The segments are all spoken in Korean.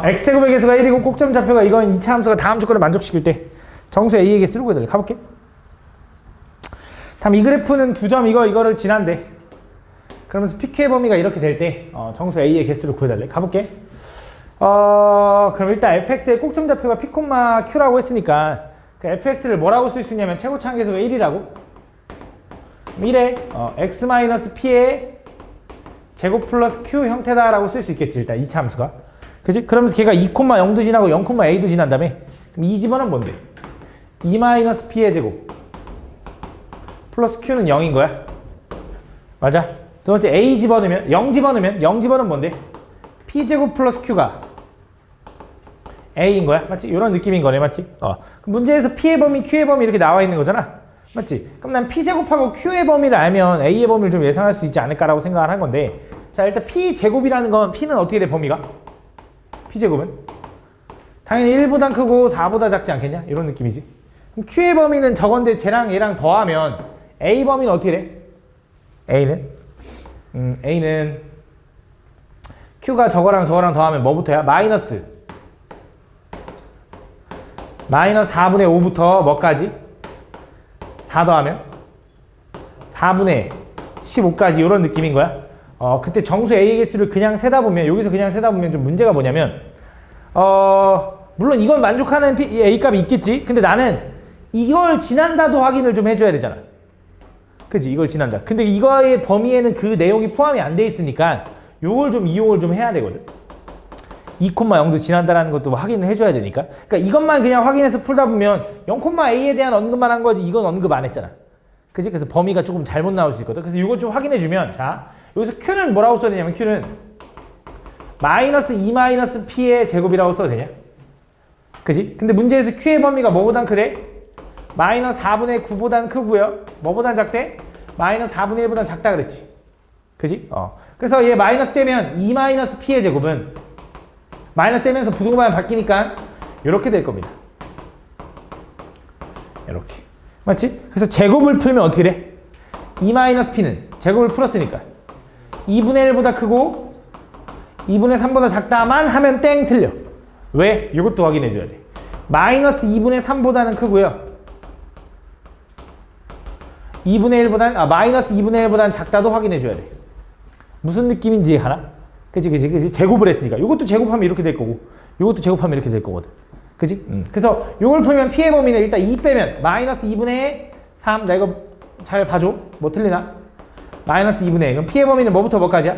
x제곱의 개수가 1이고 꼭점 좌표가 이건 2차 함수가 다음 조건을 만족시킬 때 정수 a의 개수를 구해달래. 가볼게. 다음 이 그래프는 두 점 이거를 지난데 그러면서 pk의 범위가 이렇게 될 때 정수 a의 개수를 구해달래. 가볼게. 그럼 일단 fx의 꼭점 좌표가 p, q라고 했으니까 그 fx를 뭐라고 쓸 수 있냐면 최고차항 개수가 1이라고 1에 x-p의 제곱 플러스 q 형태다라고 쓸 수 있겠지. 일단 2차 함수가. 그치? 그러면서 걔가 2,0도 지나고 0,a도 지난다며. 그럼 이 집어는 뭔데? 2-p의 제곱 플러스 q는 0인 거야. 맞아? 두 번째 a 집어넣으면 0 집어넣으면 0 집어넣으면 뭔데? p제곱 플러스 q가 a인 거야. 맞지? 이런 느낌인 거네. 맞지? 문제에서 p의 범위, q의 범위 이렇게 나와 있는 거잖아. 맞지? 그럼 난 p제곱하고 q의 범위를 알면 a의 범위를 좀 예상할 수 있지 않을까라고 생각을 한 건데, 자 일단 p제곱이라는 건 p는 어떻게 돼? 범위가? p제곱은? 당연히 1보단 크고 4보다 작지 않겠냐? 이런 느낌이지. 그럼 q의 범위는 저건데 쟤랑 얘랑 더하면 a 범위는 어떻게 돼? a는 q가 저거랑 더하면 뭐부터야? 마이너스 4분의 5부터 뭐까지? 4 더하면 4분의 15까지 이런 느낌인 거야. 그때 정수 a의 개수를 그냥 세다 보면, 여기서 그냥 세다 보면 좀 문제가 뭐냐면 물론 이건 만족하는 a 값이 있겠지. 근데 나는 이걸 지난다도 확인을 좀 해줘야 되잖아. 그치? 이걸 지난다. 근데 이거의 범위에는 그 내용이 포함이 안 돼 있으니까 요걸 좀 이용을 좀 해야 되거든. 2,0도 지난다라는 것도 확인을 해줘야 되니까. 그러니까 이것만 그냥 확인해서 풀다 보면 0,a에 대한 언급만 한 거지 이건 언급 안 했잖아. 그치? 그래서 범위가 조금 잘못 나올 수 있거든. 그래서 이거 좀 확인해주면, 자 여기서 q는 뭐라고 써야 되냐면 q는 마이너스 2-p의 제곱이라고 써도 되냐? 그치? 근데 문제에서 q의 범위가 뭐보단 크대? 마이너스 4분의 9보단 크고요. 뭐보단 작대? 마이너스 4분의 1보단 작다 그랬지. 그치? 그래서 얘 마이너스 떼면 2-p의 제곱은 마이너스 떼면서 부등호만 바뀌니까 이렇게 될 겁니다. 이렇게. 맞지? 그래서 제곱을 풀면 어떻게 돼? 2-p는 제곱을 풀었으니까 2분의 1보다 크고 2분의 3보다 작다만 하면 땡 틀려. 왜? 이것도 확인해 줘야 돼. 마이너스 2분의 3보다는 크고요. 마이너스 2분의 1보다는 작다도 확인해 줘야 돼. 무슨 느낌인지 하나? 그치? 제곱을 했으니까. 이것도 제곱하면 이렇게 될 거고, 이것도 제곱하면 이렇게 될 거거든. 그치? 그래서 이걸 풀면 p의 범위는 일단 2 빼면 마이너스 2분의 3. 나 이거 잘 봐줘. 뭐 틀리나? 마이너스 2분의 1. 그럼 p의 범위는 뭐부터 뭐까지야?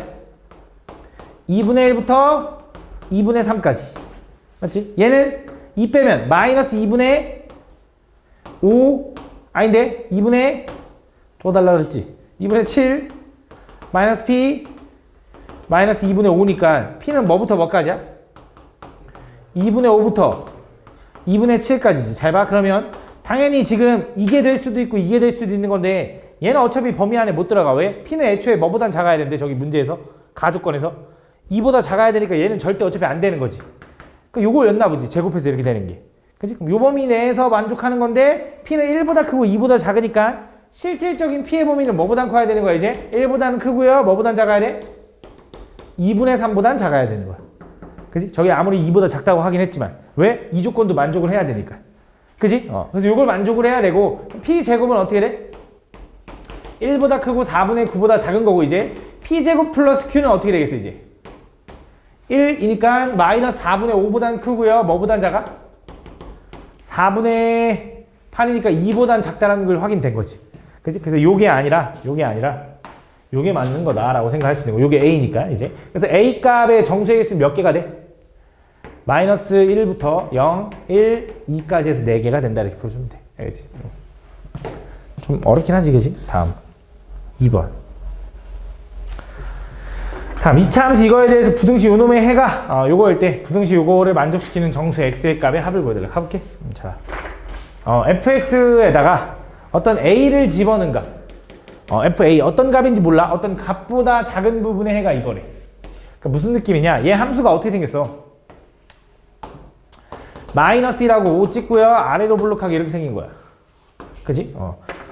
2분의 1부터 2분의 3까지. 맞지? 얘는 2 빼면 마이너스 2분의 5. 아닌데? 2분의 더 달라 그랬지? 2분의 7 마이너스 p 마이너스 2분의 5니까 p는 뭐부터 뭐까지야? 2분의 5부터 2분의 7까지지. 잘 봐. 그러면 당연히 지금 이게 될 수도 있고 이게 될 수도 있는 건데 얘는 어차피 범위 안에 못 들어가. 왜? p는 애초에 뭐보단 작아야 되는데 저기 문제에서 가조건에서 2보다 작아야 되니까 얘는 절대 어차피 안 되는 거지. 요거였나 보지. 제곱해서 이렇게 되는 게. 그치? 그럼 요 범위 내에서 만족하는 건데 p는 1보다 크고 2보다 작으니까 실질적인 p의 범위는 뭐보단 커야 되는 거야 이제? 1보다는 크고요. 뭐보단 작아야 돼? 2분의 3보단 작아야 되는 거야. 그치? 저게 아무리 2보다 작다고 하긴 했지만 왜? 이 조건도 만족을 해야 되니까. 그치? 그래서 이걸 만족을 해야 되고 p제곱은 어떻게 돼? 1보다 크고 4분의 9보다 작은 거고 이제 p제곱 플러스 q는 어떻게 되겠어 이제? 1이니까 마이너스 4분의 5보단 크고요. 뭐보단 작아? 4분의 8이니까 2보단 작다라는 걸 확인된 거지. 그치? 그래서 요게 아니라 요게 맞는 거다라고 생각할 수 있는 거. 요게 a니까 이제. 그래서 a 값의 정수의 개수 몇 개가 돼? 마이너스 1부터 0, 1, 2까지 해서 4개가 된다 이렇게 풀어주면 돼. 알겠지? 좀 어렵긴 하지, 그지? 다음 2번. 다음 2차 함수 이거에 대해서 부등식 요놈의 해가 요거일 때 부등식 요거를 만족시키는 정수 x의 값의 합을 보여달라. 가볼게. 자, fx에다가 어떤 a를 집어넣은가? fa 어떤 값인지 몰라. 어떤 값보다 작은 부분의 해가 이거래. 그러니까 무슨 느낌이냐? 얘 함수가 어떻게 생겼어? 마이너스 1하고 5 찍고요. 아래로 블록하게 이렇게 생긴 거야. 그지?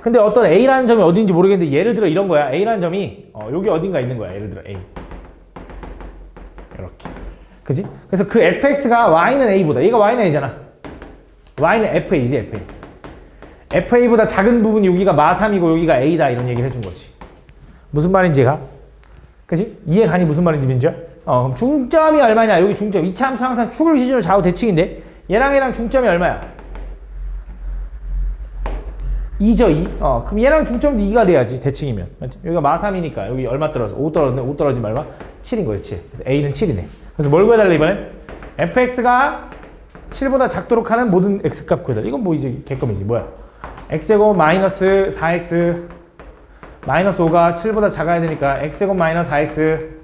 근데 어떤 a라는 점이 어딘지 모르겠는데 예를 들어 이런 거야. a라는 점이 여기 어딘가 있는 거야. 예를 들어 a. 이렇게. 그지? 그래서 그 fx가 y는 a보다, 얘가 y는 a잖아. y는 fa지, fa. fa보다 작은 부분이 여기가 마3이고 여기가 a다, 이런 얘기를 해준 거지. 무슨 말인지가? 그지? 이해 가니 무슨 말인지 민주야? 그럼 중점이 얼마냐? 여기 중점. 이차 함수 항상 축을 기준으로 좌우 대칭인데 얘랑 얘랑 중점이 얼마야? 2죠, 2. 그럼 얘랑 중점도 2가 돼야지, 대칭이면. 맞지? 여기가 마3이니까 여기 얼마 떨어져? 5 떨어졌네. 5 떨어지면 얼마? 7인 거지, 7. 그래서 a는 7이네. 그래서 뭘 구해달라 이번엔? fx가 7보다 작도록 하는 모든 x값 구해달라. 이건 뭐 이제 개껌이지. 뭐야? x제곱 마이너스 4x 마이너스 5가 7보다 작아야 되니까 x제곱 마이너스 4x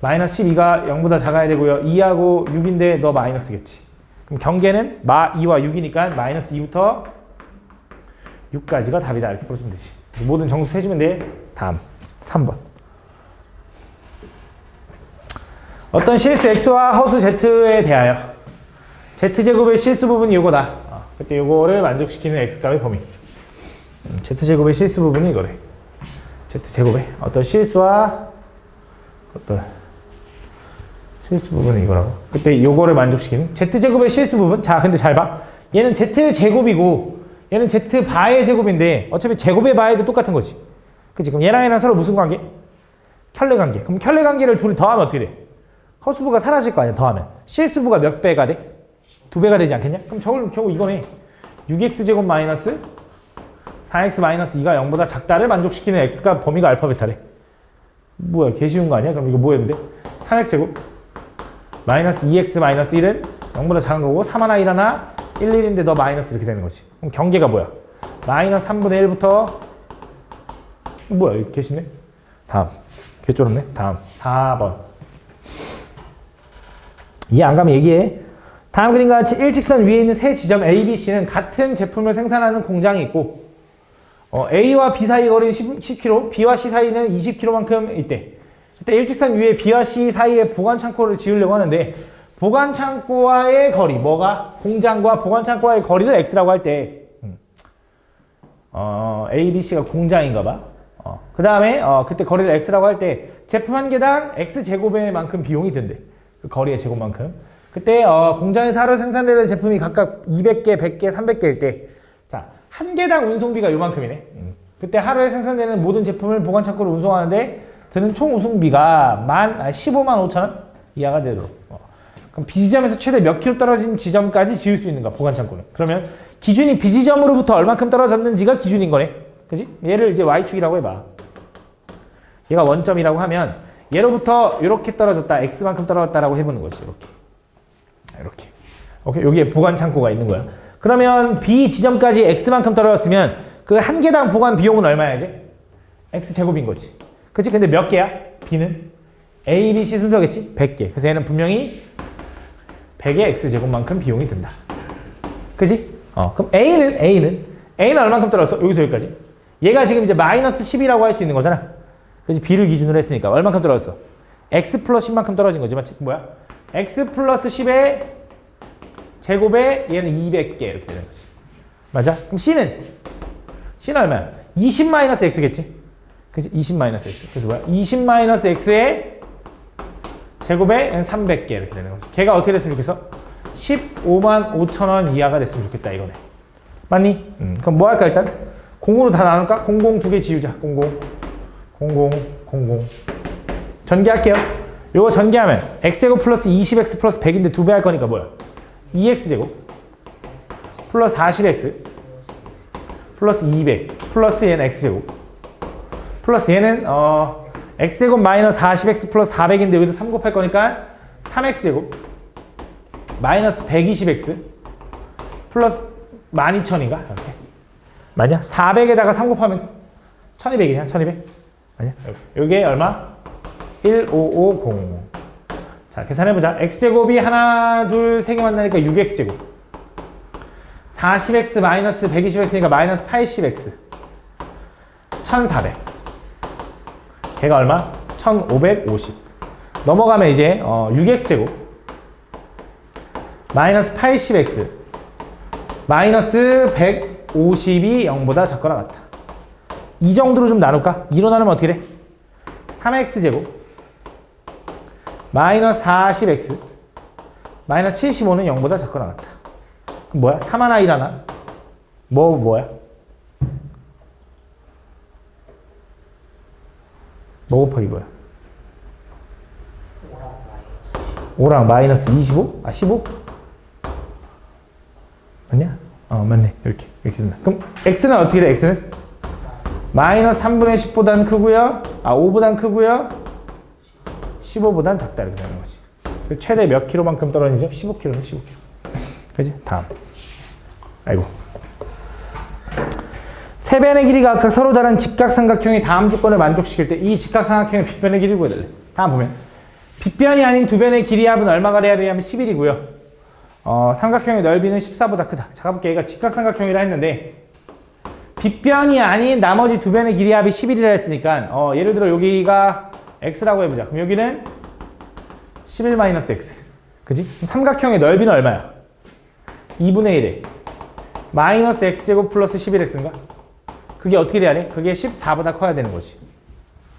마이너스 12가 0보다 작아야 되고요. 2하고 6인데 너 마이너스겠지. 그럼 경계는 마 2와 6이니까 마이너스 2부터 6까지가 답이다. 이렇게 풀어주면 되지. 모든 정수 해주면 돼. 다음 3번. 어떤 실수 x와 허수 z에 대하여 z제곱의 실수 부분이 이거다. 그때 이거를 만족시키는 x값의 범위. z제곱의 실수 부분이 이거래. z제곱의 어떤 실수와 어떤 실수 부분은 이거라고. 그때 이거를 만족시키는 z제곱의 실수 부분. 자, 근데 잘 봐. 얘는 z제곱이고 얘는 z바의 제곱인데 어차피 제곱의 바에도 똑같은 거지. 그치? 그럼 얘랑 얘랑 서로 무슨 관계? 켤레 관계. 그럼 켤레 관계를 둘이 더하면 어떻게 돼? 허수부가 사라질 거 아니야, 더하면. 실수부가 몇 배가 돼? 2배가 되지 않겠냐? 그럼 저걸 결국 이거네. 6x제곱 마이너스 4x 마이너스 2가 0보다 작다를 만족시키는 x가 범위가 알파 베타래. 뭐야, 개 쉬운 거 아니야? 그럼 이거 뭐였는데? 3x제곱 마이너스 2x 마이너스 1은 0보다 작은 거고 3 하나 1 하나 1, 1인데 너 마이너스 이렇게 되는 거지. 그럼 경계가 뭐야? 마이너스 3분의 1부터 뭐야, 이거 개 쉽네? 다음. 개 쫄았네? 다음 4번. 이해 안 가면 얘기해. 다음 그림과 같이 일직선 위에 있는 세 지점 A, B, C는 같은 제품을 생산하는 공장이 있고 A와 B 사이 거리는 10km, B와 C 사이는 20km만큼 있대. 그때 일직선 위에 B와 C 사이에 보관 창고를 지으려고 하는데 보관 창고와의 거리, 뭐가? 공장과 보관 창고와의 거리를 X라고 할 때 A, B, C가 공장인가 봐. 그 다음에 그때 거리를 X라고 할 때 제품 한 개당 X제곱의 만큼 비용이 든대. 그 거리의 제곱만큼. 그때 공장에서 하루 생산되는 제품이 각각 200개, 100개, 300개일 때 자, 한 개당 운송비가 요만큼이네. 그때 하루에 생산되는 모든 제품을 보관 창고로 운송하는데 드는 총 운송비가 15만 5천 원 이하가 되도록. 그럼 B지점에서 최대 몇 킬로 떨어진 지점까지 지을 수 있는가, 보관 창고는. 그러면 기준이 B지점으로부터 얼만큼 떨어졌는지가 기준인 거네. 그지? 얘를 이제 Y축이라고 해봐. 얘가 원점이라고 하면 얘로부터 이렇게 떨어졌다, X만큼 떨어졌다라고 해보는 거지. 이렇게. 오케이. 여기에 보관 창고가 있는 거야. 그러면 B 지점까지 X만큼 떨어졌으면 그 한 개당 보관 비용은 얼마야, 이제? X제곱인 거지. 그치? 근데 몇 개야? B는? A, B, C 순서겠지? 100개. 그래서 얘는 분명히 100의 X제곱만큼 비용이 든다. 그치? 그럼 A는 얼만큼 떨어졌어? 여기서 여기까지. 얘가 지금 이제 마이너스 10이라고 할 수 있는 거잖아. 그치? B를 기준으로 했으니까. 얼만큼 떨어졌어? X 플러스 10만큼 떨어진 거지. 맞지? 뭐야? X 플러스 10의 제곱에 얘는 200개 이렇게 되는 거지. 맞아? 그럼 C는 얼마야? 20 마이너스 X겠지? 그치? 20 마이너스 X. 그래서 뭐야? 20 마이너스 X의 제곱에 300개 이렇게 되는 거지. 걔가 어떻게 됐으면 좋겠어? 15만 5천 원 이하가 됐으면 좋겠다, 이거네. 맞니? 그럼 뭐 할까, 일단? 공으로 다 나눌까? 00 두 개 지우자. 00. 전개할게요. 요거 전개하면 x제곱 플러스 20x 플러스 100인데 2배 할 거니까 뭐야? 2x제곱 플러스 40x 플러스 200 플러스 얘는 x제곱 플러스 얘는 x제곱 마이너스 40x 플러스 400인데 여기도 3 곱할 거니까 3x제곱 마이너스 120x 플러스 12,000인가? 이렇게. 맞냐? 400에다가 3 곱하면 1200이냐? 1200? 아니야? 여기에 얼마? 15500. 자, 계산해보자. x제곱이 하나, 둘, 세 개 만나니까 6x제곱. 40x 마이너스 120x니까 마이너스 80x. 1400. 걔가 얼마? 1550. 넘어가면 이제 6x제곱. 마이너스 80x. 마이너스 150이 0보다 작거나 같다. 이 정도로 좀 나눌까? 2로 나누면 어떻게 돼? 3x제곱 마이너스 40x 마이너스 75는 0보다 작거나 같다. 그럼 뭐야? 3 하나 1 하나 뭐야? 뭐 곱하기 뭐야? 5랑 마이너스 25? 아 15? 맞냐? 맞네. 이렇게 된다. 그럼 x는 어떻게 돼? x는 마이너스 3분의 10보다는 크고요. 5보다는 크고요. 15보다는 작다 이렇게 되는 거지. 최대 몇 킬로만큼 떨어지죠? 15킬로는 15킬로. 그지? 다음. 아이고. 세 변의 길이가 각각 서로 다른 직각삼각형의 다음 조건을 만족시킬 때 이 직각삼각형의 빗변의 길이를 구해달래. 다음 보면 빗변이 아닌 두 변의 길이 합은 얼마가 돼야 되냐면 11이고요. 삼각형의 넓이는 14보다 크다. 자, 가볼게. 얘가 직각삼각형이라 했는데 빗변이 아닌 나머지 두 변의 길이 합이 11이라 했으니까 예를 들어 여기가 x라고 해보자. 그럼 여기는 11-x. 그지? 그럼 삼각형의 넓이는 얼마야? 2분의 1에 마이너스 x제곱 플러스 11x인가? 그게 어떻게 돼야 돼? 그게 14보다 커야 되는 거지.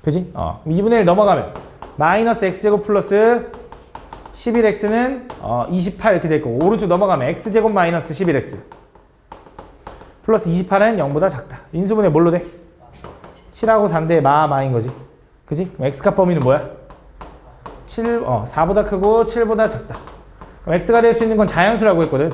그지? 2분의 1 넘어가면 마이너스 x제곱 플러스 11x는 28 이렇게 될 거고 오른쪽 넘어가면 x제곱 마이너스 11x 플러스 28은 0보다 작다. 인수분해 뭘로 돼? 7하고 4인데 마인 거지. 그지? 그럼 x값 범위는 뭐야? 4보다 크고 7보다 작다. 그럼 x가 될 수 있는 건 자연수라고 했거든.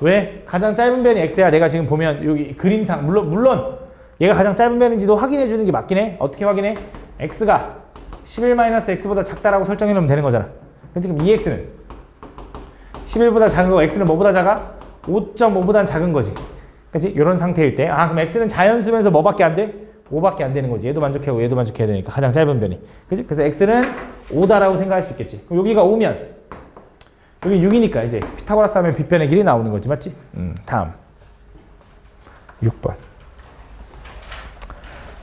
왜? 가장 짧은 변이 x야. 내가 지금 보면 여기 그림상 물론 얘가 가장 짧은 변인지도 확인해 주는 게 맞긴 해. 어떻게 확인해? x가 11-x보다 작다라고 설정해 놓으면 되는 거잖아. 근데 그럼 2x는 11보다 작은 거 x는 뭐보다 작아? 5.5보다 작은 거지. 그치? 이런 상태일 때 그럼 x는 자연수면서 뭐밖에 안 돼? 5밖에 안 되는 거지. 얘도 만족하고 얘도 만족해야 되니까 가장 짧은 변이. 그치? 그래서 x는 5다라고 생각할 수 있겠지. 그럼 여기가 5면 여기 6이니까 이제 피타고라스 하면 빗변의 길이 나오는 거지. 맞지? 다음 6번.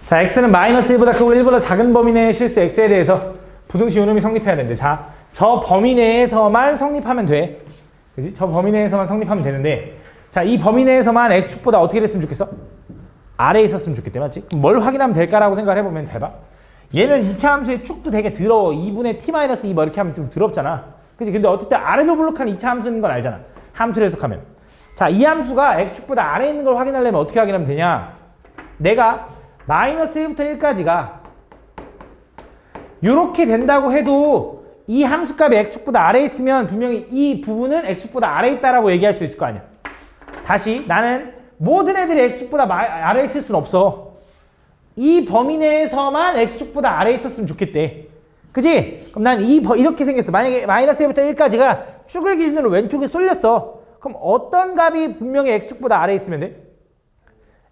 자, x는 마이너스 1보다 크고 1보다 작은 범위 내의 실수 x에 대해서 부등식 요놈이 성립해야 되는데 자, 저 범위 내에서만 성립하면 돼. 그지? 저 범위 내에서만 성립하면 되는데 자, 이 범위 내에서만 x축보다 어떻게 됐으면 좋겠어? 아래에 있었으면 좋겠대. 맞지? 그럼 뭘 확인하면 될까라고 생각을 해보면 잘 봐. 얘는 2차 함수의 축도 되게 더러워. 2분의 t-2 뭐 이렇게 하면 좀 더럽잖아. 그치? 근데 어쨌든 아래로 블록한 2차 함수인 건 알잖아. 함수를 해석하면. 자, 이 함수가 x축보다 아래에 있는 걸 확인하려면 어떻게 확인하면 되냐? 내가 마이너스 1부터 1까지가 이렇게 된다고 해도 이 함수값이 x축보다 아래에 있으면 분명히 이 부분은 x축보다 아래에 있다라고 얘기할 수 있을 거 아니야. 다시 나는 모든 애들이 x축보다 아래에 있을 수는 없어. 이 범위 내에서만 x축보다 아래에 있었으면 좋겠대. 그지? 그럼 난 이렇게 생겼어. 만약에 마이너스 1부터 1까지가 축을 기준으로 왼쪽에 쏠렸어. 그럼 어떤 값이 분명히 x축보다 아래에 있으면 돼?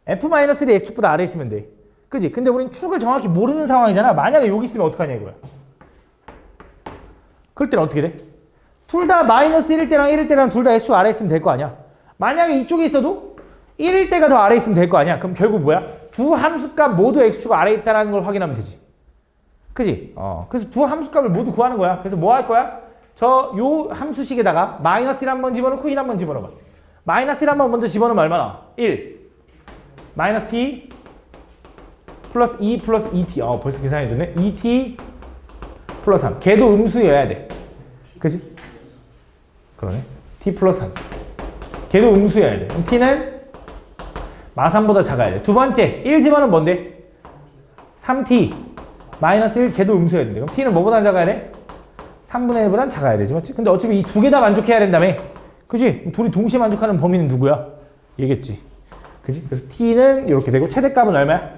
f-1이 x축보다 아래에 있으면 돼. 그지? 근데 우린 축을 정확히 모르는 상황이잖아. 만약에 여기 있으면 어떡하냐 이거야. 그럴 때는 어떻게 돼? 둘 다 마이너스 1일 때랑 1일 때랑 둘 다 x축 아래에 있으면 될 거 아니야. 만약에 이쪽에 있어도 1일 때가 더 아래에 있으면 될 거 아니야. 그럼 결국 뭐야? 두 함수값 모두 x축 아래에 있다는 걸 확인하면 되지. 그지? 그래서 두 함수값을 모두 구하는 거야. 그래서 뭐 할 거야? 요 함수식에다가 마이너스 1 한번 집어넣고 1 한번 집어넣어봐. 마이너스 1 한번 먼저 집어넣으면 얼마나? 1 마이너스 t 플러스 2 플러스 2t. 벌써 계산해줬네. 2t 플러스 3. 걔도 음수여야 돼. 그지? 그러네. t 플러스 3. 걔도 음수여야 돼. 그럼 t는 마3보다 작아야 돼. 두 번째, 1 집어넣으면 뭔데? 3t 마이너스 1. 걔도 음수여야 돼. 그럼 t는 뭐보다 작아야 돼? 3분의 1보다 작아야 되지. 맞지? 근데 어차피 이 두 개 다 만족해야 된다며. 그지? 둘이 동시에 만족하는 범위는 누구야? 얘겠지. 그지? 그래서 t는 이렇게 되고 최대값은 얼마야?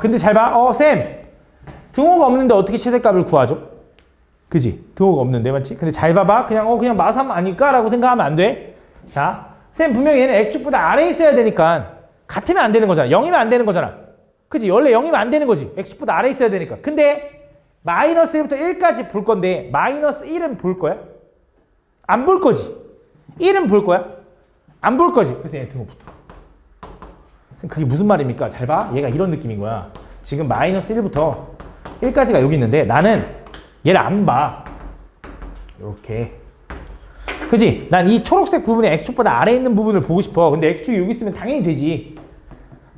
근데 잘 봐. 쌤. 등호가 없는데 어떻게 최대값을 구하죠? 그지? 등호가 없는데, 맞지? 근데 잘 봐봐. 그냥 마3 아닐까? 라고 생각하면 안 돼. 자, 쌤 분명히 얘는 x축보다 아래에 있어야 되니까 같으면 안 되는 거잖아. 0이면 안 되는 거잖아. 그지? 원래 0이면 안 되는 거지. x축보다 아래에 있어야 되니까. 근데 마이너스 1부터 1까지 볼 건데 마이너스 1은 볼 거야? 안 볼 거지. 1은 볼 거야? 안 볼 거지. 그래서 얘 등호부터. 쌤 그게 무슨 말입니까? 잘 봐. 얘가 이런 느낌인 거야. 지금 마이너스 1부터 1까지가 여기 있는데 나는 얘를 안 봐. 이렇게. 그지? 난 이 초록색 부분이 x축보다 아래에 있는 부분을 보고 싶어. 근데 x축이 여기 있으면 당연히 되지.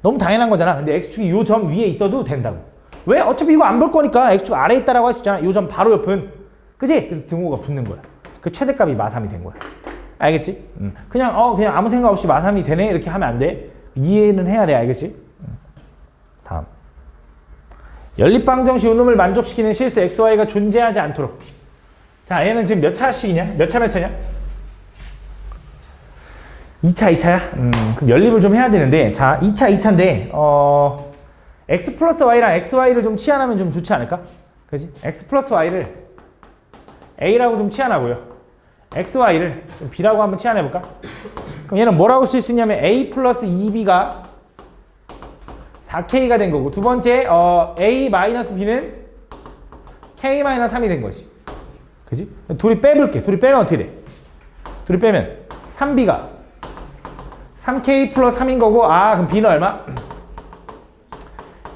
너무 당연한 거잖아. 근데 x축이 요 점 위에 있어도 된다고. 왜? 어차피 이거 안 볼 거니까 x축 아래에 있다라고 할 수 있잖아. 요 점 바로 옆은. 그지? 그래서 등호가 붙는 거야. 그 최대값이 마3이 된 거야. 알겠지? 그냥 아무 생각 없이 마3이 되네 이렇게 하면 안 돼. 이해는 해야 돼. 알겠지? 다음. 연립방정식 요놈을 만족시키는 실수 xy가 존재하지 않도록. 자, 얘는 지금 몇 차씩이냐? 몇 차냐? 2차야? 그럼 연립을 좀 해야 되는데, 자, 2차인데, x 플러스 y랑 xy를 좀 치환하면 좀 좋지 않을까? 그지? x 플러스 y를 a라고 좀 치환하고요. xy를 좀 b라고 한번 치환해볼까? 그럼 얘는 뭐라고 쓸 수 있냐면, a 플러스 2b가 4k가 된 거고, 두 번째, a 마이너스 b는 k 마이너스 3이 된 거지. 그지? 둘이 빼볼게. 둘이 빼면 어떻게 돼? 둘이 빼면 3b가 3k 플러스 3인 거고, 그럼 b는 얼마?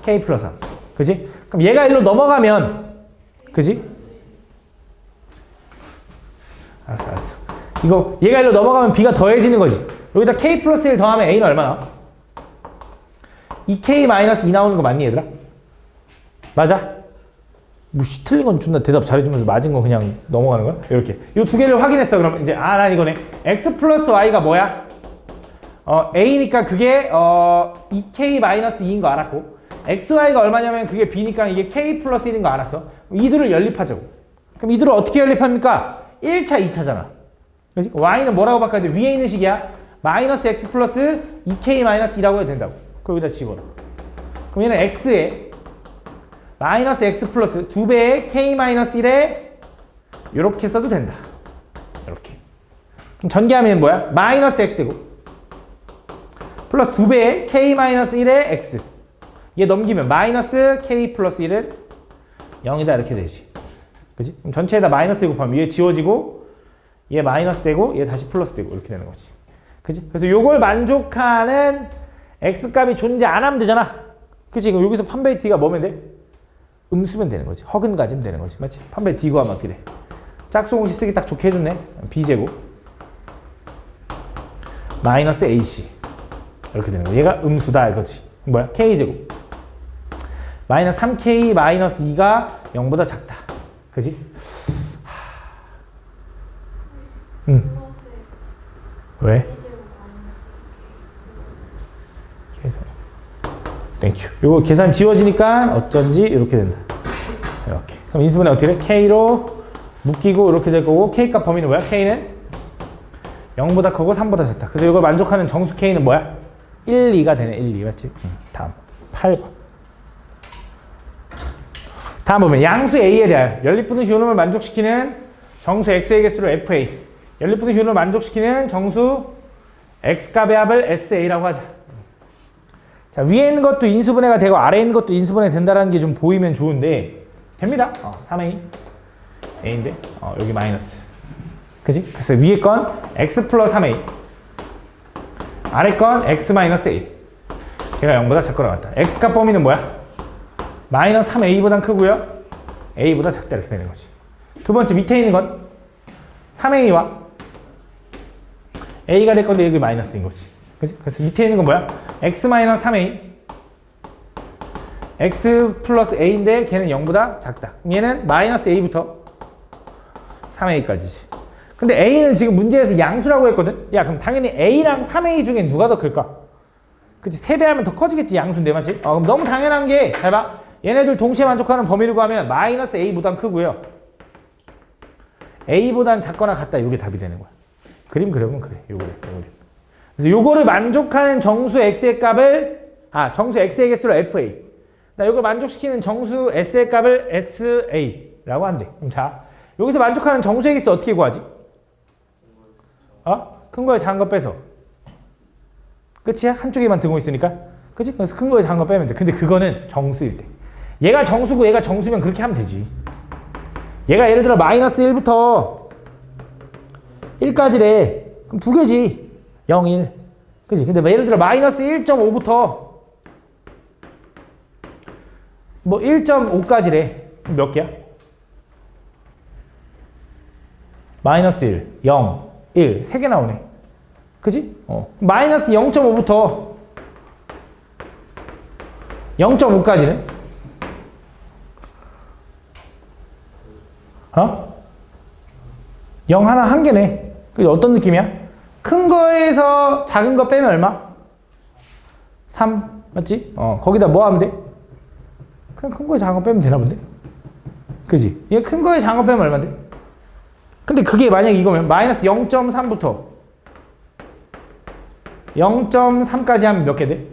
k 플러스 3. 그지? 그럼 얘가 일로 넘어가면, 그지? 알았어. 이거, 얘가 일로 넘어가면 b가 더해지는 거지. 여기다 k 플러스 1 더하면 a는 얼마 나와? 2k 마이너스 2 나오는 거 맞니, 얘들아? 맞아? 뭐, 틀린 건 존나 대답 잘해주면서 맞은 거 그냥 넘어가는 거야? 이렇게. 이 두 개를 확인했어. 그럼 이제, 난 이거네. x 플러스 y가 뭐야? a니까 그게, 2k 마이너스 2인 거 알았고, xy가 얼마냐면 그게 b니까 이게 k 플러스 1인 거 알았어. 이 둘을 연립하자고. 그럼 이 둘을 어떻게 연립합니까? 1차, 2차잖아. 그치? y는 뭐라고 바꿔야 돼? 위에 있는 식이야. 마이너스 x 플러스 2k 마이너스 2라고 해도 된다고. 그걸 여기다 집어넣어. 그럼 얘는 x에 마이너스 x 플러스 2배의 k 마이너스 1에 이렇게 써도 된다. 이렇게. 그럼 전개하면 뭐야? 마이너스 x고 플러스 2배의 k 마이너스 1에 x. 얘 넘기면 마이너스 k 플러스 1은 0이다 이렇게 되지. 그치? 그럼 전체에다 마이너스 곱하면 얘 지워지고 얘 마이너스 되고 얘 다시 플러스 되고 이렇게 되는 거지. 그치? 그래서 요걸 만족하는 x값이 존재 안 하면 되잖아. 그치? 그럼 여기서 판별 t가 뭐면 돼? 음수면 되는 거지. 허근 가지면 되는 거지. 맞지? 판별 t 구하면 어떻게 돼? 짝수 공식 쓰기 딱 좋게 해줬네. b제곱 마이너스 ac 이렇게 되는 거야. 얘가 음수다 이거지. 뭐야? k제곱 마이너스 3k 마이너스 2가 0보다 작다. 그지? 왜? 땡큐. 요거 계산 지워지니까 어쩐지 이렇게 된다. 이렇게. 그럼 인수분해 어떻게 돼? k로 묶이고 이렇게 될 거고, k값 범위는 뭐야? k는 0보다 크고 3보다 작다. 그래서 이걸 만족하는 정수 k는 뭐야? 1, 2가 되네. 1, 2 맞지? 다음 8번. 다음 보면 양수 a에 대하여 연립분식 요놈을 만족시키는 정수 x의 개수를 fa, 연립분식 요놈을 만족시키는 정수 x값의 합을 sa라고 하자. 자, 위에 있는 것도 인수분해가 되고 아래에 있는 것도 인수분해 된다는 게 좀 보이면 좋은데 됩니다. 3a a인데 여기 마이너스. 그지? 그래서 위에 건 x 플러스 3a, 아래 건 x 마이너스 a. 걔가 0보다 작고 나왔다. x값 범위는 뭐야? 마이너스 3a보단 크고요. a보다 작다 이렇게 되는 거지. 두 번째 밑에 있는 건 3a와 a가 될 건데 여기 마이너스인 거지. 그치? 그래서 밑에 있는 건 뭐야? x 마이너스 3a x 플러스 a인데 걔는 0보다 작다. 그럼 얘는 마이너스 a부터 3a까지지. 근데 a는 지금 문제에서 양수라고 했거든? 야, 그럼 당연히 a랑 3a 중에 누가 더 클까? 그치? 3배 하면 더 커지겠지, 양수인데, 맞지? 그럼 너무 당연한 게, 잘 봐. 얘네들 동시에 만족하는 범위를 구하면 마이너스 a보단 크고요. a보단 작거나 같다. 이게 답이 되는 거야. 그림 그려보면 그래. 요거래. 그래서 요거를 만족하는 정수 x의 값을, 정수 x의 개수를 fa. 요걸 만족시키는 정수 s의 값을 sa라고 한대. 그럼 자, 여기서 만족하는 정수의 개수 어떻게 구하지? 큰 거에 작은 거 빼서. 끝이야? 한쪽에만 등호 있으니까. 그치? 그래서 큰 거에 작은 거 빼면 돼. 근데 그거는 정수일 때. 얘가 정수고 얘가 정수면 그렇게 하면 되지. 얘가 예를 들어 마이너스 1부터 1까지래. 그럼 두 개지. 0, 1. 그치? 근데 예를 들어 마이너스 1.5부터 뭐 1.5까지래. 그럼 몇 개야? 마이너스 1, 0, 1. 3개 나오네. 그치? 마이너스 0.5부터 0.5까지는? 0 하나 한 개네. 그 어떤 느낌이야? 큰 거에서 작은 거 빼면 얼마? 3 맞지? 거기다 뭐 하면 돼? 그냥 큰 거에 작은 거 빼면 되나 본데? 그지? 얘 큰 거에 작은 거 빼면 얼마인데? 근데 그게 만약에 이거면 마이너스 0.3부터 0.3까지 하면 몇 개 돼?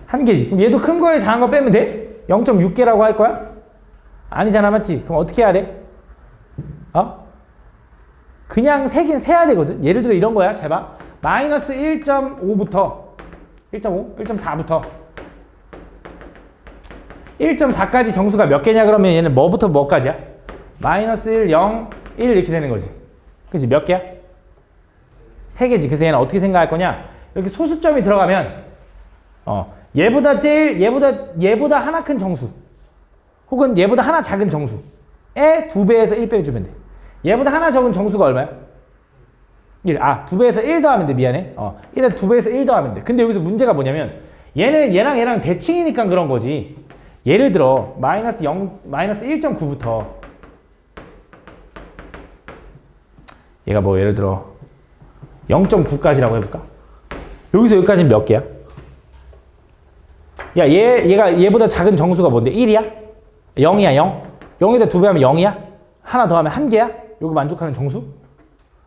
한 개지. 그럼 얘도 큰 거에 작은 거 빼면 돼? 0.6개라고 할 거야? 아니잖아, 맞지? 그럼 어떻게 해야 돼? 그냥 세긴 세야 되거든. 예를 들어 이런 거야. 잘 봐. 마이너스 1.5부터 1.5? 1.4부터 1.4까지 정수가 몇 개냐 그러면 얘는 뭐부터 뭐까지야? 마이너스 1, 0, 1 이렇게 되는 거지. 그치? 몇 개야? 3개지. 그래서 얘는 어떻게 생각할 거냐? 이렇게 소수점이 들어가면 얘보다 하나 큰 정수 혹은 얘보다 하나 작은 정수에 2배에서 1 빼주면 돼. 얘보다 하나 적은 정수가 얼마야? 1. 2배에서 1 더하면 돼. 미안해. 일단 2배에서 1 더하면 돼. 근데 여기서 문제가 뭐냐면 얘는 얘랑 대칭이니까 그런 거지. 예를 들어 마이너스 1.9부터 얘가 뭐 예를 들어 0.9까지라고 해볼까? 여기서 여기까지는 몇 개야? 야, 얘보다 작은 정수가 뭔데? 1이야? 0이야, 0? 0에다 2배 하면 0이야? 하나 더 하면 1개야? 요거 만족하는 정수?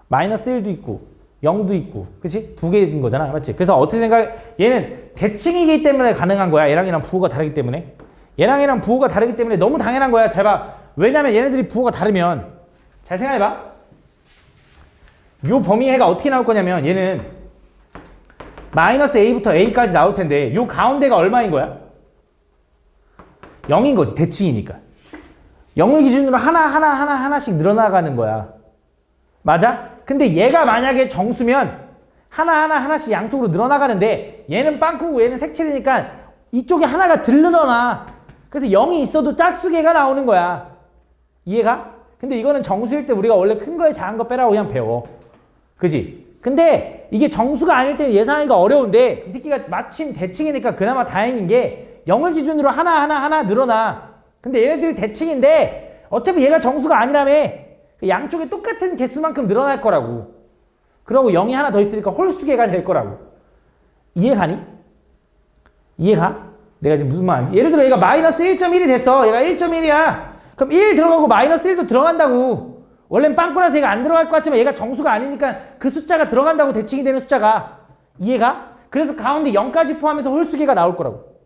마이너스 1도 있고 0도 있고 그치? 2개인 거잖아, 맞지? 그래서 어떻게 생각해? 얘는 대칭이기 때문에 가능한 거야. 얘랑 부호가 다르기 때문에. 얘랑 부호가 다르기 때문에 너무 당연한 거야. 잘 봐. 왜냐면 얘네들이 부호가 다르면 잘 생각해봐. 요 범위해가 어떻게 나올 거냐면 얘는 마이너스 A부터 A까지 나올 텐데 요 가운데가 얼마인 거야? 0인 거지. 대칭이니까. 0을 기준으로 하나씩 늘어나가는 거야. 맞아? 근데 얘가 만약에 정수면 하나씩 양쪽으로 늘어나가는데 얘는 빵꾸고 얘는 색칠이니까 이쪽에 하나가 덜 늘어나. 그래서 0이 있어도 짝수개가 나오는 거야. 이해가? 근데 이거는 정수일 때 우리가 원래 큰 거에 작은 거 빼라고 그냥 배워. 그지? 근데 이게 정수가 아닐 때는 예상하기가 어려운데 이 새끼가 마침 대칭이니까 그나마 다행인 게 0을 기준으로 하나 늘어나. 근데 얘네들이 대칭인데 어차피 얘가 정수가 아니라며. 양쪽에 똑같은 개수만큼 늘어날 거라고. 그러고 0이 하나 더 있으니까 홀수개가 될 거라고. 이해가니? 이해가? 내가 지금 무슨 말인지. 예를 들어 얘가 마이너스 1.1이 됐어. 얘가 1.1이야. 그럼 1 들어가고 마이너스 1도 들어간다고. 원래는 빵꾸라서 얘가 안 들어갈 것 같지만 얘가 정수가 아니니까 그 숫자가 들어간다고 대칭이 되는 숫자가. 이해가? 그래서 가운데 0까지 포함해서 홀수개가 나올 거라고.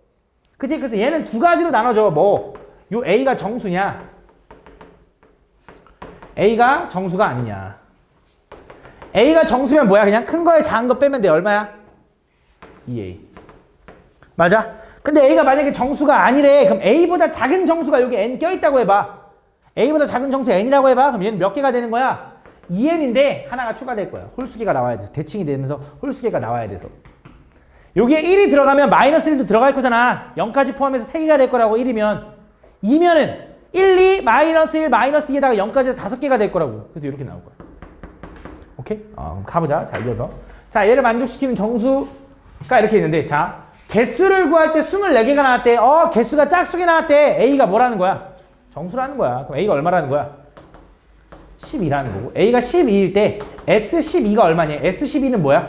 그치? 그래서 얘는 두 가지로 나눠져. 요 A가 정수냐? A가 정수가 아니냐? A가 정수면 뭐야? 그냥 큰 거에 작은 거 빼면 돼. 얼마야? 2A. 맞아? 근데 A가 만약에 정수가 아니래. 그럼 A보다 작은 정수가 여기 N 껴있다고 해봐. A보다 작은 정수 N이라고 해봐. 그럼 얘는 몇 개가 되는 거야? 2N인데 하나가 추가될 거야. 홀수개가 나와야 돼서. 대칭이 되면서 홀수개가 나와야 돼서. 여기에 1이 들어가면 마이너스 1도 들어갈 거잖아. 0까지 포함해서 3개가 될 거라고 1이면. 2면은 1, 2, 마이너스 1, 마이너스 2에다가 0까지 5개가 될 거라고. 그래서 이렇게 나올 거야. 오케이? 그럼 가보자. 자, 이어서. 자, 얘를 만족시키는 정수가 이렇게 있는데, 자, 개수를 구할 때 24개가 나왔대. 개수가 짝수개 나왔대. A가 뭐라는 거야? 정수라는 거야. 그럼 A가 얼마라는 거야? 12라는 거고. A가 12일 때 S12가 얼마냐? S12는 뭐야?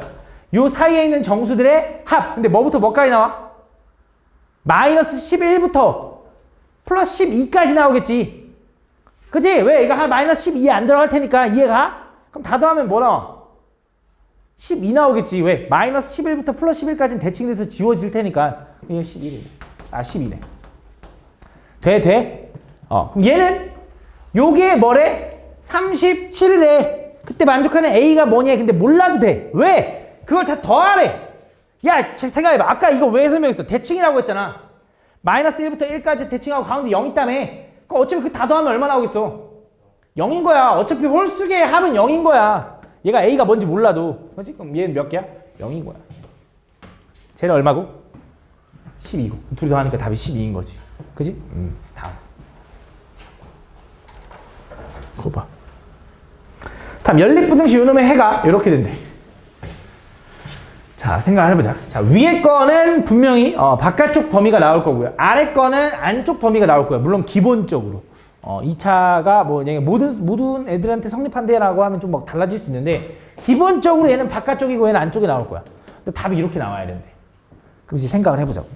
요 사이에 있는 정수들의 합. 근데 뭐부터 뭐까지 나와? 마이너스 11부터 플러스 12까지 나오겠지. 그치? 왜? 얘가 한 마이너스 12에 안 들어갈 테니까. 이해가? 그럼 다 더하면 뭐 나와? 12 나오겠지. 왜? 마이너스 11부터 플러스 11까지는 대칭돼서 지워질 테니까. 이게 11이네. 12네. 돼? 그럼 얘는 요게 뭐래? 37이래. 그때 만족하는 A가 뭐냐? 근데 몰라도 돼. 왜? 그걸 다 더하래. 야, 생각해봐. 아까 이거 왜 설명했어? 대칭이라고 했잖아. 마이너스 1부터 1까지 대칭하고 가운데 0 있다며. 그럼 어차피 그 다 더하면 얼마 나오겠어? 0인 거야. 어차피 홀수계의 합은 0인 거야. 얘가 A가 뭔지 몰라도. 그렇지? 그럼 얘는 몇 개야? 0인 거야. 쟤는 얼마고? 12고. 둘이 더하니까 답이 12인 거지. 그지? 다음. 그거 봐. 다음 연립부등식 요놈의 해가 이렇게 된대. 자, 생각을 해보자. 자, 위에 거는 분명히 바깥쪽 범위가 나올 거고요. 아래 거는 안쪽 범위가 나올 거예요. 물론 기본적으로. 2차가 뭐 모든 애들한테 성립한대라고 하면 좀 막 달라질 수 있는데 기본적으로 얘는 바깥쪽이고 얘는 안쪽에 나올 거야. 근데 답이 이렇게 나와야 된대. 그럼 이제 생각을 해보자고.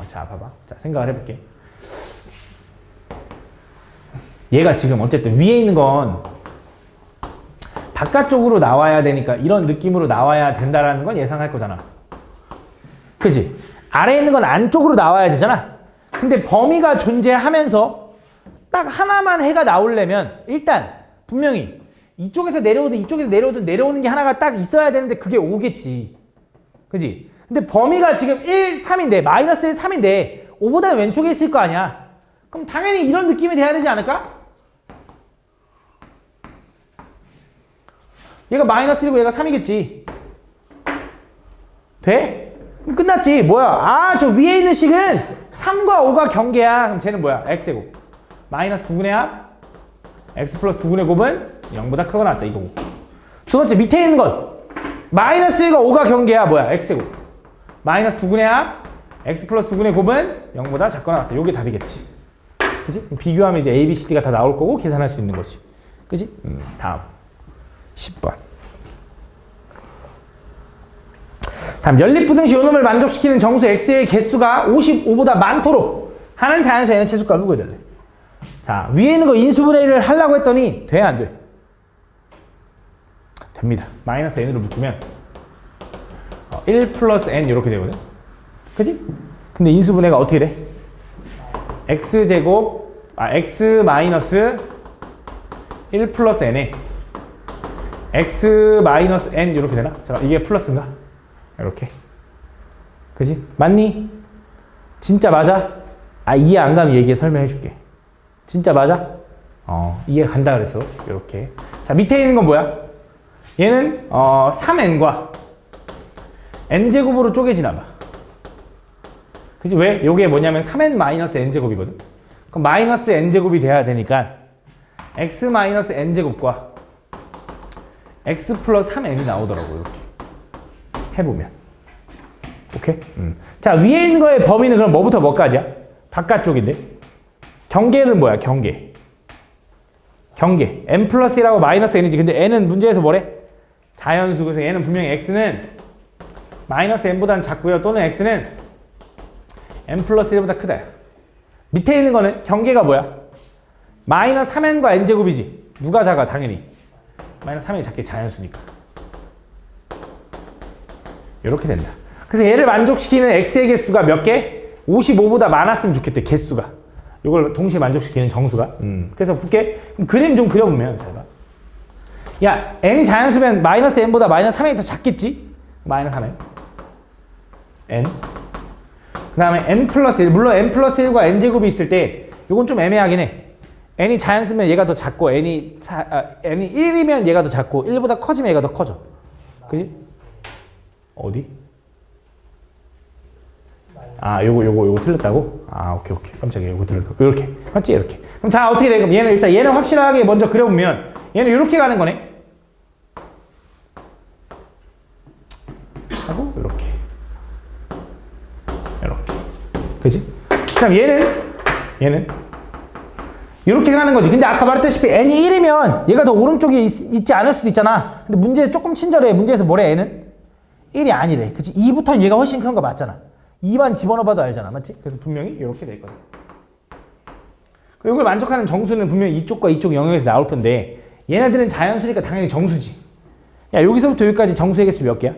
자, 봐봐. 자, 생각을 해볼게. 얘가 지금 어쨌든 위에 있는 건 바깥쪽으로 나와야 되니까 이런 느낌으로 나와야 된다라는 건 예상할 거잖아. 그지? 아래에 있는 건 안쪽으로 나와야 되잖아. 근데 범위가 존재하면서 딱 하나만 해가 나오려면 일단 분명히 이쪽에서 내려오든 이쪽에서 내려오든 내려오는 게 하나가 딱 있어야 되는데 그게 5겠지. 그지? 근데 범위가 지금 1, 3인데 마이너스 1, 3인데 5보다 왼쪽에 있을 거 아니야. 그럼 당연히 이런 느낌이 돼야 되지 않을까? 얘가 마이너스 1이고 얘가 3이겠지. 돼? 그럼 끝났지. 뭐야? 저 위에 있는 식은 3과 5가 경계야. 그럼 쟤는 뭐야? x제곱. 마이너스 2분의 합 x 플러스 2분의 곱은 0보다 크거나 같다. 이거고. 두 번째 밑에 있는 건 마이너스 1과 5가 경계야. 뭐야? x제곱. 마이너스 2분의 합 x 플러스 2분의 곱은 0보다 작거나 같다. 요게 답이겠지. 그치? 비교하면 이제 a, b, c, d가 다 나올 거고 계산할 수 있는 거지. 그치? 다음 10번. 다음 연립부등식 요놈을 만족시키는 정수 x의 개수가 55보다 많도록 하는 자연수 n의 최소값을 구해달래. 자, 위에 있는 거 인수분해를 하려고 했더니 돼, 안 돼? 됩니다. 마이너스 n으로 묶으면 1 플러스 n 이렇게 되거든. 그치? 근데 인수분해가 어떻게 돼? x제곱 x 마이너스 1 플러스 n에 x 마이너스 n 이렇게 되나? 잠깐, 이게 플러스인가? 이렇게. 그지? 맞니? 진짜 맞아? 이해 안 가면 얘기해 설명해 줄게. 진짜 맞아? 이해 간다 그랬어. 이렇게. 자, 밑에 있는 건 뭐야? 얘는 3n과 n제곱으로 쪼개지나 봐. 그지? 왜? 요게 뭐냐면 3n 마이너스 n제곱이거든. 그럼 마이너스 n제곱이 돼야 되니까 x 마이너스 n제곱과 x 플러스 3n이 나오더라고. 이렇게 해보면. 오케이? 자, 위에 있는 거의 범위는 그럼 뭐부터 뭐까지야? 바깥쪽인데. 경계는 뭐야? 경계. n 플러스 1하고 마이너스 n이지. 근데 n은 문제에서 뭐래? 자연수. 그래서 얘는 분명히 x는 마이너스 n보다는 작고요. 또는 x는 n 플러스 1보다 크다. 밑에 있는 거는 경계가 뭐야? 마이너스 3n과 n제곱이지. 누가 작아? 당연히 마이너스 3n이 작게 자연수니까. 이렇게 된다. 그래서 얘를 만족시키는 x의 개수가 몇 개? 55보다 많았으면 좋겠대. 개수가. 이걸 동시에 만족시키는 정수가. 그래서 볼게. 그럼 그림 좀 그려보면 잘 봐. 야, n이 자연수면 마이너스 n보다 마이너스 3n이 더 작겠지? 마이너스 3n. n. 그 다음에 n 플러스 1. 물론 n 플러스 1과 n제곱이 있을 때 이건 좀 애매하긴 해. n이 자연수면 얘가 더 작고 n이 1이면 얘가 더 작고 1보다 커지면 얘가 더 커져. 그지? 어디? 요거 틀렸다고? 오케이. 깜짝이야. 요거 틀렸다고. 이렇게. 맞지? 이렇게. 그럼 자, 어떻게 돼? 그럼 얘는 확실하게 먼저 그려보면 얘는 이렇게 가는 거네. 하고 이렇게. 그지? 그럼 얘는 이렇게 가는 거지. 근데 아까 말했다시피 n이 1이면 얘가 더 오른쪽에 있지 않을 수도 있잖아. 근데 문제 조금 친절해. 문제에서 뭐래? n은 1이 아니래. 그치? 2부터는 얘가 훨씬 큰 거 맞잖아. 2만 집어넣어봐도 알잖아. 맞지? 그래서 분명히 이렇게 돼 있거든. 이걸 만족하는 정수는 분명히 이쪽과 이쪽 영역에서 나올 텐데 얘네들은 자연수니까 당연히 정수지. 야, 여기서부터 여기까지 정수의 개수 몇 개야?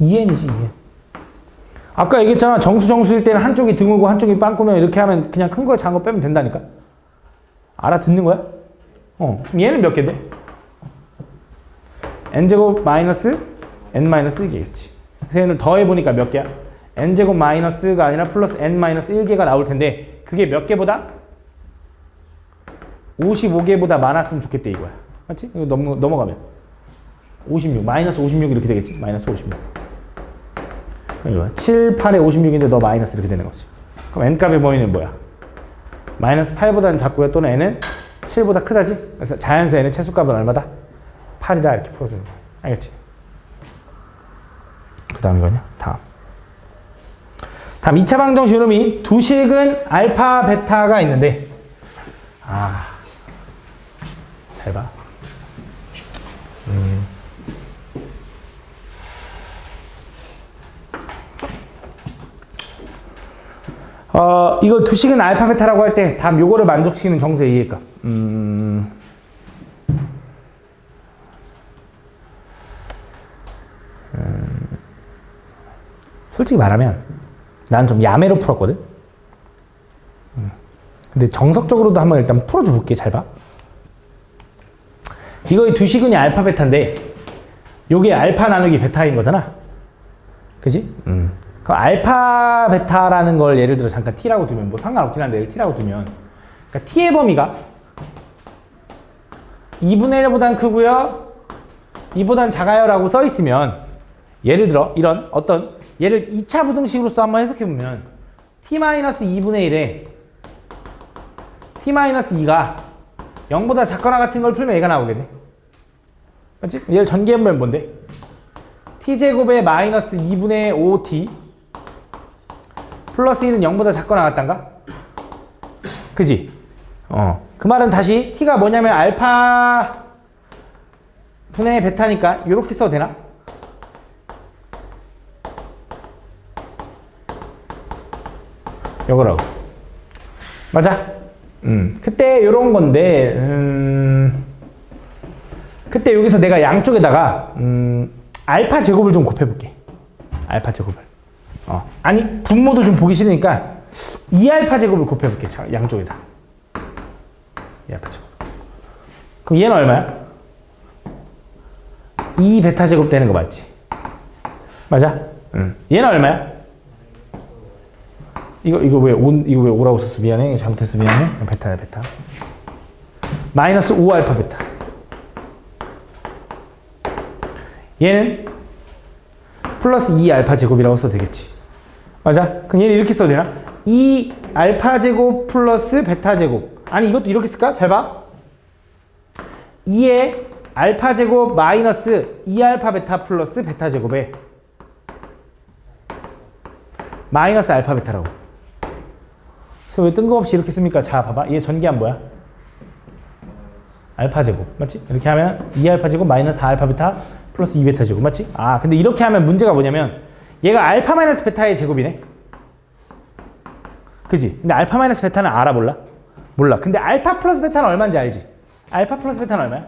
2n이지, 2n. 아까 얘기했잖아. 정수일 때는 한쪽이 드물고 한쪽이 빵꾸면 이렇게 하면 그냥 큰 거 작은 거 빼면 된다니까. 알아듣는 거야? 그럼 얘는 몇 개인데? n제곱 마이너스 n 마이너스 1개겠지. 그래서 얘는 더해보니까 몇 개야? n제곱 마이너스가 아니라 플러스 n 마이너스 1개가 나올 텐데 그게 몇 개보다? 55개보다 많았으면 좋겠대 이거야. 맞지? 이거 넘어가면 56, 마이너스 56 이렇게 되겠지? 마이너스 56. 7, 8에 56인데 너 마이너스 이렇게 되는 거지. 그럼 n값의 범위는 뭐야? 마이너스 8보다는 작고요. 또는 n은 7보다 크다지? 그래서 자연수 n의 최소값은 얼마다? 8이다 이렇게 풀어주는 거야. 알겠지? 그 다음 이거냐? 다음 2차 방정식 요놈이 두식은 알파, 베타가 있는데 잘 봐. 이거 두식은 알파, 베타라고 할 때 다음 요거를 만족시키는 정수의 이해값. 솔직히 말하면 난 좀 야매로 풀었거든. 근데 정석적으로도 한번 일단 풀어줘 볼게. 잘 봐. 이거의 두식은이 알파, 베타인데 요게 알파 나누기 베타인 거잖아. 그지? 그 알파, 베타라는 걸 예를 들어 잠깐 t라고 두면 뭐 상관없긴 한데 얘를 t라고 두면 그러니까 t의 범위가 2분의 1보단 크고요 2보단 작아요 라고 써 있으면 예를 들어 이런 어떤 얘를 2차 부등식으로서 한번 해석해 보면 t-2분의 1에 t-2가 0보다 작거나 같은 걸 풀면 얘가 나오겠네. 맞지? 얘를 전개해보면 뭔데? t제곱에 마이너스 2분의 5t 플러스 1은 0보다 작거나 같단가? 그지? 그 말은 다시 t가 뭐냐면 알파 분의 베타니까 이렇게 써도 되나? 요거라고. 맞아? 그때 요런 건데 그때 여기서 내가 양쪽에다가 알파 제곱을 좀 곱해볼게. 알파 제곱을. 아니 분모도 좀 보기 싫으니까 2알파 제곱을 곱해볼게. 자, 양쪽에다. 2알파 제곱. 그럼 얘는 얼마야? 2베타 제곱 되는 거 맞지? 맞아? 얘는 얼마야? 이거 왜 오라고 썼어? 미안해. 잘못했어. 미안해. 베타야, 베타. 마이너스 5알파 베타. 얘는 플러스 2알파 제곱이라고 써도 되겠지. 맞아? 그럼 얘는 이렇게 써도 되나? 2알파 제곱 플러스 베타 제곱. 아니 이것도 이렇게 쓸까? 잘 봐. 2의 알파 제곱 마이너스 2알파 베타 플러스 베타 제곱에 마이너스 알파 베타라고. 그래서 왜 뜬금없이 이렇게 씁니까? 자, 봐봐. 얘 전기한 뭐야? 알파 제곱. 맞지? 이렇게 하면 2알파 제곱 마이너스 4알파 베타 플러스 2베타 제곱. 맞지? 근데 이렇게 하면 문제가 뭐냐면 얘가 알파 마이너스 베타의 제곱이네. 그지? 근데 알파 마이너스 베타는 알아? 몰라? 몰라. 근데 알파 플러스 베타는 얼마인지 알지? 알파 플러스 베타는 얼마야?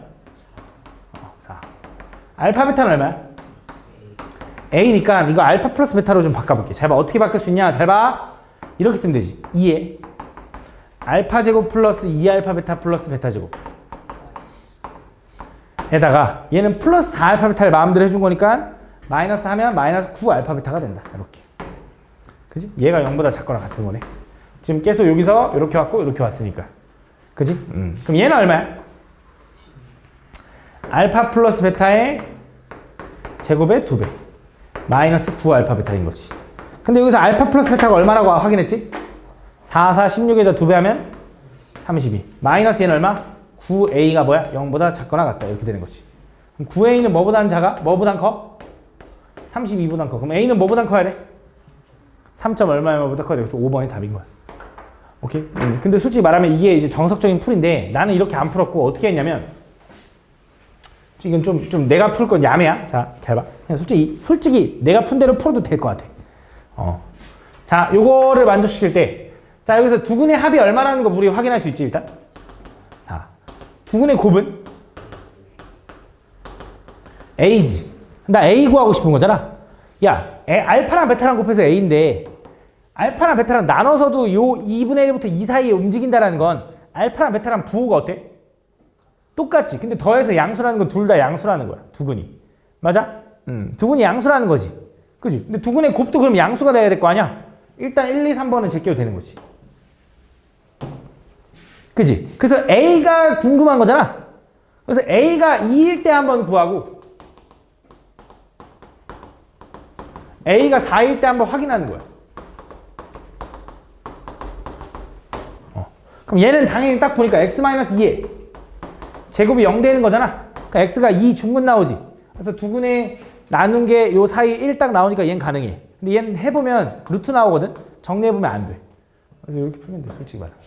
4. 알파 베타는 얼마야? A니까 이거 알파 플러스 베타로 좀 바꿔볼게. 잘 봐. 어떻게 바꿀 수 있냐? 잘 봐. 이렇게 쓰면 되지. 2에 알파 제곱 플러스 2알파 베타 플러스 베타 제곱 에다가 얘는 플러스 4알파 베타를 마음대로 해준 거니까 마이너스 하면 마이너스 9알파 베타가 된다. 이렇게. 그지? 얘가 0보다 작거나 같은 거네. 지금 계속 여기서 이렇게 왔고 이렇게 왔으니까. 그지? 그럼 얘는 얼마야? 알파 플러스 베타의 제곱의 2배. 마이너스 9알파 베타인 거지. 근데 여기서 알파 플러스 베타가 얼마라고 확인했지? 4, 4, 16에다 2배 하면 32. 마이너스 얘는 얼마? 9a가 뭐야? 0보다 작거나 같다. 이렇게 되는 거지. 그럼 9a는 뭐보다 작아? 뭐보다 커? 32보다 커. 그럼 a는 뭐보다 커야 돼? 3점 얼마보다 커야 돼. 그래서 5번이 답인 거야. 오케이? 근데 솔직히 말하면 이게 이제 정석적인 풀인데 나는 이렇게 안 풀었고 어떻게 했냐면 이건 좀 내가 풀 건 야매야. 자, 잘 봐. 그냥 솔직히 내가 푼 대로 풀어도 될 것 같아. 자, 요거를 만족시킬 때, 자, 여기서 두근의 합이 얼마라는 거 우리 확인할 수 있지, 일단? 자, 두근의 곱은 A지. 나 A 구하고 싶은 거잖아. 야, 알파랑 베타랑 곱해서 A인데, 알파랑 베타랑 나눠서도 요 2분의 1부터 2 사이에 움직인다라는 건 알파랑 베타랑 부호가 어때? 똑같지. 근데 더해서 양수라는 건 둘 다 양수라는 거야. 두근이. 맞아? 두근이 양수라는 거지. 그지? 근데 두근의 곱도 그럼 양수가 돼야 될 거 아니야? 일단 1, 2, 3번은 제껴도 되는 거지. 그지? 그래서 A가 궁금한 거잖아. 그래서 A가 2일 때 한번 구하고 A가 4일 때 한번 확인하는 거야. 그럼 얘는 당연히 딱 보니까 x-2에 제곱이 0 되는 거잖아. 그러니까 x가 2 중근 나오지. 그래서 두근에 나눈 게 요 사이 1 딱 나오니까 얘는 가능해. 근데 얘는 해보면 루트 나오거든. 정리해보면 안 돼. 그래서 이렇게 풀면 돼, 솔직히 말하면.